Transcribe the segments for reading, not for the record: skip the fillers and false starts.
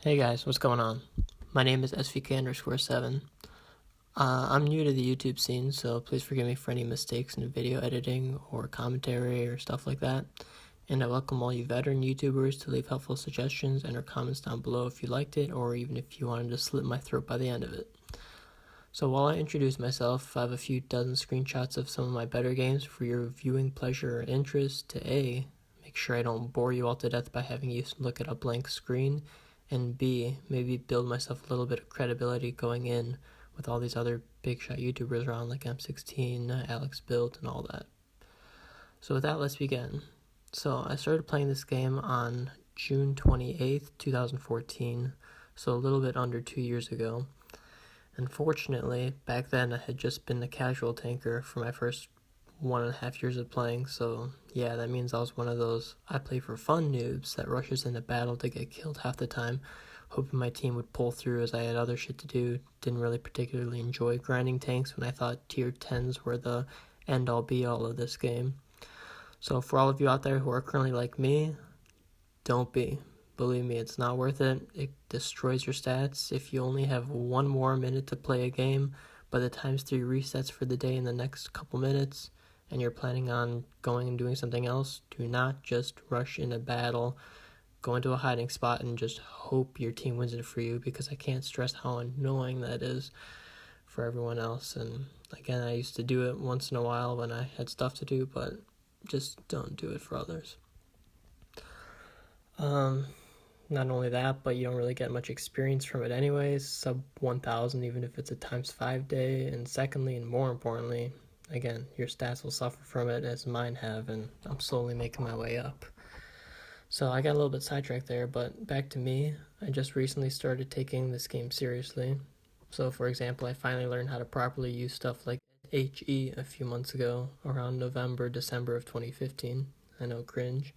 Hey guys, what's going on? My name is SVK_7. I'm new to the YouTube scene, so please forgive me for any mistakes in video editing or commentary or stuff like that. And I welcome all you veteran YouTubers to leave helpful suggestions and or comments down below if you liked it, or even if you wanted to slit my throat by the end of it. So while I introduce myself, I have a few dozen screenshots of some of my better games for your viewing pleasure or interest to A, make sure I don't bore you all to death by having you look at a blank screen, and B, maybe build myself a little bit of credibility going in with all these other big shot YouTubers around like M16, Alex Build, and all that. So with that, let's begin. So I started playing this game on June 28th, 2014, so a little bit under 2 years ago. Unfortunately, back then I had just been a casual tanker for my first 1.5 years of playing, so yeah, that means I was one of those I play for fun noobs that rushes into battle to get killed half the time, hoping my team would pull through as I had other shit to do. Didn't really particularly enjoy grinding tanks when I thought tier 10s were the end-all be-all of this game. So for all of you out there who are currently like me, don't be. Believe me, it's not worth it. It destroys your stats. If you only have one more minute to play a game, by the times 3 resets for the day in the next couple minutes, and you're planning on going and doing something else, do not just rush in a battle, go into a hiding spot, and just hope your team wins it for you, because I can't stress how annoying that is for everyone else. And again, I used to do it once in a while when I had stuff to do, but just don't do it for others. Not only that, but you don't really get much experience from it anyways, sub 1,000 even if it's a ×5 day, and secondly, and more importantly, again, your stats will suffer from it as mine have, and I'm slowly making my way up. So I got a little bit sidetracked there, but back to me. I just recently started taking this game seriously. So for example, I finally learned how to properly use stuff like HE a few months ago, around November, December of 2015. I know, cringe.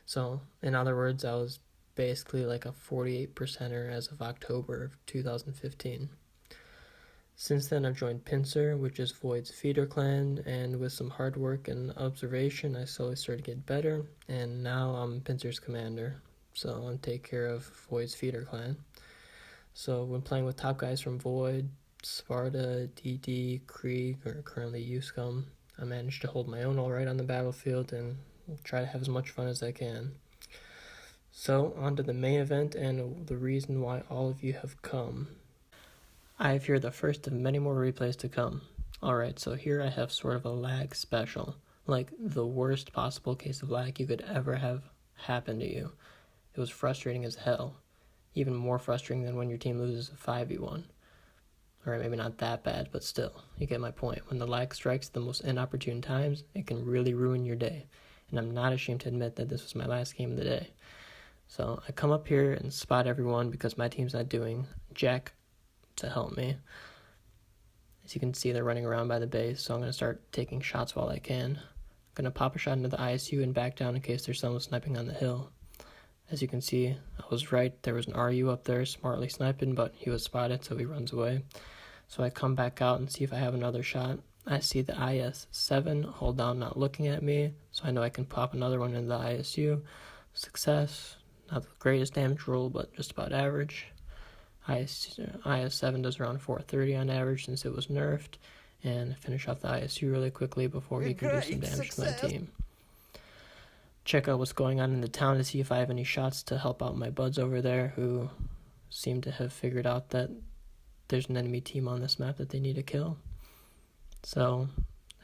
So in other words, I was basically like a 48%er as of October of 2015. Since then, I've joined Pincer, which is Void's feeder clan, and with some hard work and observation, I slowly started to get better, and now I'm Pincer's commander, so I take care of Void's feeder clan. So when playing with top guys from Void, Sparta, DD, Krieg, or currently USCOM, I managed to hold my own alright on the battlefield and try to have as much fun as I can. So, on to the main event and the reason why all of you have come. I have here the first of many more replays to come. Alright, so here I have sort of a lag special. Like, the worst possible case of lag you could ever have happen to you. It was frustrating as hell. Even more frustrating than when your team loses a 5v1. Alright, maybe not that bad, but still, you get my point. When the lag strikes at the most inopportune times, it can really ruin your day. And I'm not ashamed to admit that this was my last game of the day. So I come up here and spot everyone because my team's not doing jack to help me. As you can see, they're running around by the base, so I'm going to start taking shots while I can. I'm going to pop a shot into the ISU and back down in case there's someone sniping on the hill. As you can see, I was right. There was an RU up there smartly sniping, but he was spotted, so he runs away. So I come back out and see if I have another shot. I see the IS-7 hold down, not looking at me, so I know I can pop another one into the ISU. Success. Not the greatest damage roll, but just about average. IS-7 does around 430 on average since it was nerfed, and finish off the ISU really quickly before he can do some damage to my team. Check out what's going on in the town to see if I have any shots to help out my buds over there who seem to have figured out that there's an enemy team on this map that they need to kill. So,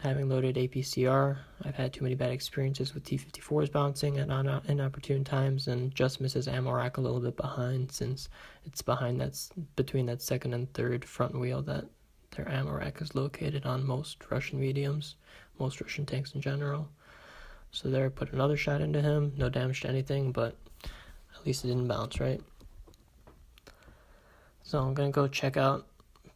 having loaded APCR, I've had too many bad experiences with T-54s bouncing at inopportune times and just misses ammo rack a little bit behind since it's between that second and third front wheel that their ammo rack is located on most Russian mediums, most Russian tanks in general. So there, put another shot into him, no damage to anything, but at least it didn't bounce, right? So I'm going to go check out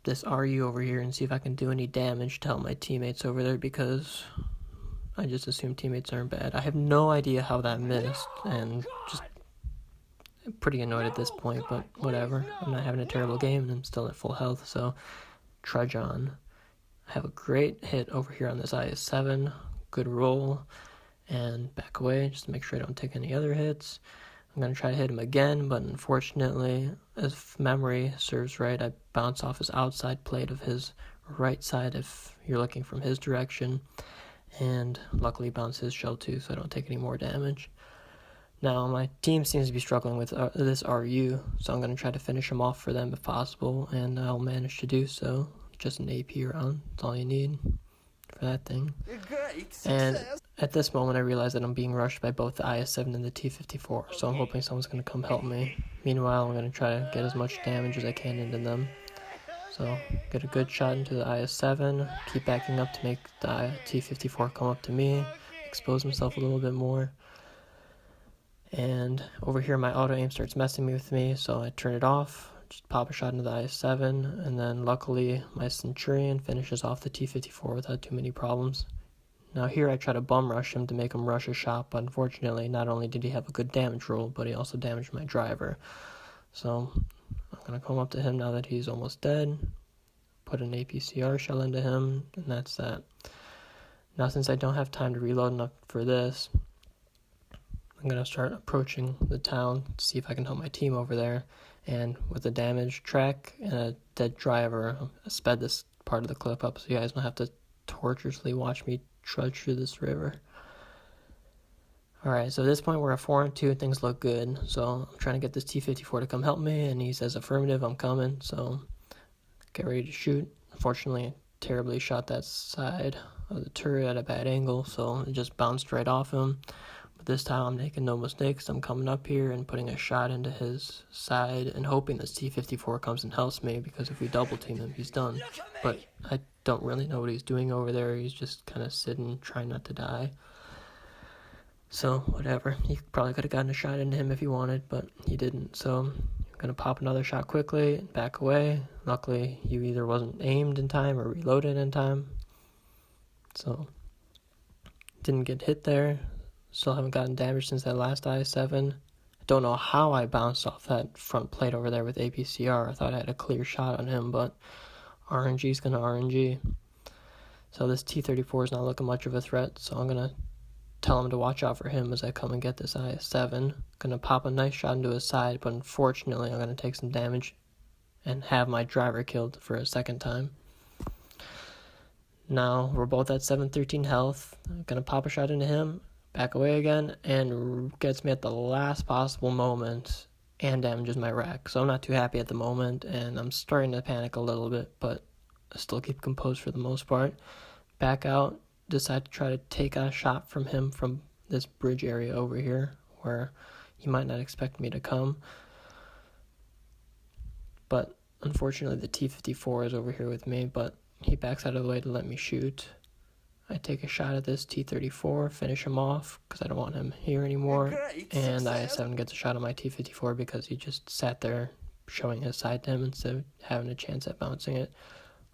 this RU over here and see if I can do any damage to help my teammates over there, because I just assume teammates aren't bad. I have no idea how that missed, and just pretty annoyed at this point, but whatever. I'm not having a terrible game, and I'm still at full health, so trudge on. I have a great hit over here on this IS-7, good roll, and back away just to make sure I don't take any other hits. I'm going to try to hit him again, but unfortunately, if memory serves right, I bounce off his outside plate of his right side if you're looking from his direction, and luckily bounce his shell too, so I don't take any more damage. Now, my team seems to be struggling with this RU, so I'm going to try to finish him off for them if possible, and I'll manage to do so. Just an AP round, that's all you need for that thing. And at this moment, I realize that I'm being rushed by both the IS-7 and the T-54, so I'm hoping someone's going to come help me. Meanwhile, I'm going to try to get as much damage as I can into them. So, get a good shot into the IS-7, keep backing up to make the T-54 come up to me, expose himself a little bit more. And over here my auto aim starts messing with me, so I turn it off, just pop a shot into the IS-7, and then luckily my Centurion finishes off the T-54 without too many problems. Now here I try to bum rush him to make him rush a shot, but unfortunately not only did he have a good damage roll, but he also damaged my driver. So I'm going to come up to him now that he's almost dead, put an APCR shell into him, and that's that. Now since I don't have time to reload enough for this, I'm going to start approaching the town to see if I can help my team over there. And with a damaged track and a dead driver, I sped this part of the clip up so you guys don't have to torturously watch me trudge through this river. Alright, so at this point we're at 4-2 and things look good. So I'm trying to get this T-54 to come help me, and he says affirmative, I'm coming. So get ready to shoot. Unfortunately, I terribly shot that side of the turret at a bad angle, so it just bounced right off him. This time I'm making no mistakes. I'm coming up here and putting a shot into his side and hoping this T-54 comes and helps me, because if we double team him, he's done. But I don't really know what he's doing over there. He's just kind of sitting, trying not to die. So, whatever. He probably could have gotten a shot into him if he wanted, but he didn't. So, I'm going to pop another shot quickly and back away. Luckily, he either wasn't aimed in time or reloaded in time. So, didn't get hit there. Still haven't gotten damage since that last IS-7. I don't know how I bounced off that front plate over there with APCR. I thought I had a clear shot on him, but RNG's gonna RNG. So this T-34 is not looking much of a threat, so I'm gonna tell him to watch out for him as I come and get this IS-7. Gonna pop a nice shot into his side, but unfortunately I'm gonna take some damage and have my driver killed for a second time. Now we're both at 713 health. I'm gonna pop a shot into him, back away again, and gets me at the last possible moment and damages my rack. So I'm not too happy at the moment, and I'm starting to panic a little bit, but I still keep composed for the most part. Back out, decide to try to take a shot from him from this bridge area over here, where he might not expect me to come. But unfortunately the T-54 is over here with me, but he backs out of the way to let me shoot. I take a shot at this T-34, finish him off, because I don't want him here anymore, and IS-7 gets a shot at my T-54 because he just sat there showing his side to him instead of having a chance at bouncing it.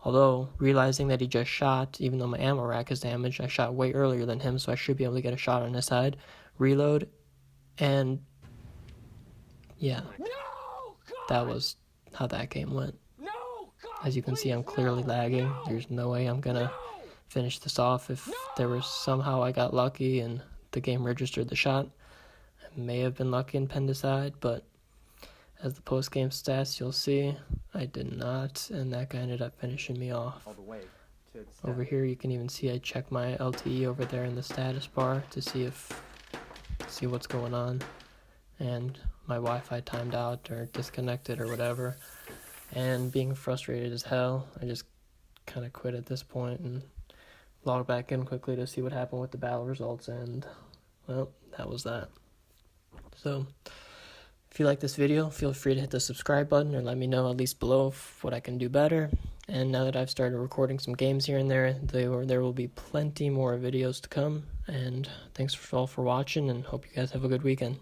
Although, realizing that he just shot, even though my ammo rack is damaged, I shot way earlier than him, so I should be able to get a shot on his side, reload, and yeah, that was how that game went. As you can see, I'm clearly lagging. There's no way I'm gonna finish this off. If there was somehow I got lucky and the game registered the shot, I may have been lucky and penned aside, but as the post-game stats you'll see, I did not, and that guy ended up finishing me off. Over here you can even see I check my LTE over there in the status bar to see what's going on, and my Wi-Fi timed out or disconnected or whatever, and being frustrated as hell, I just kind of quit at this point and log back in quickly to see what happened with the battle results, and well, that was that. So if you like this video, feel free to hit the subscribe button or let me know at least below what I can do better. And now that I've started recording some games here and there, there will be plenty more videos to come. And thanks all for watching, and hope you guys have a good weekend.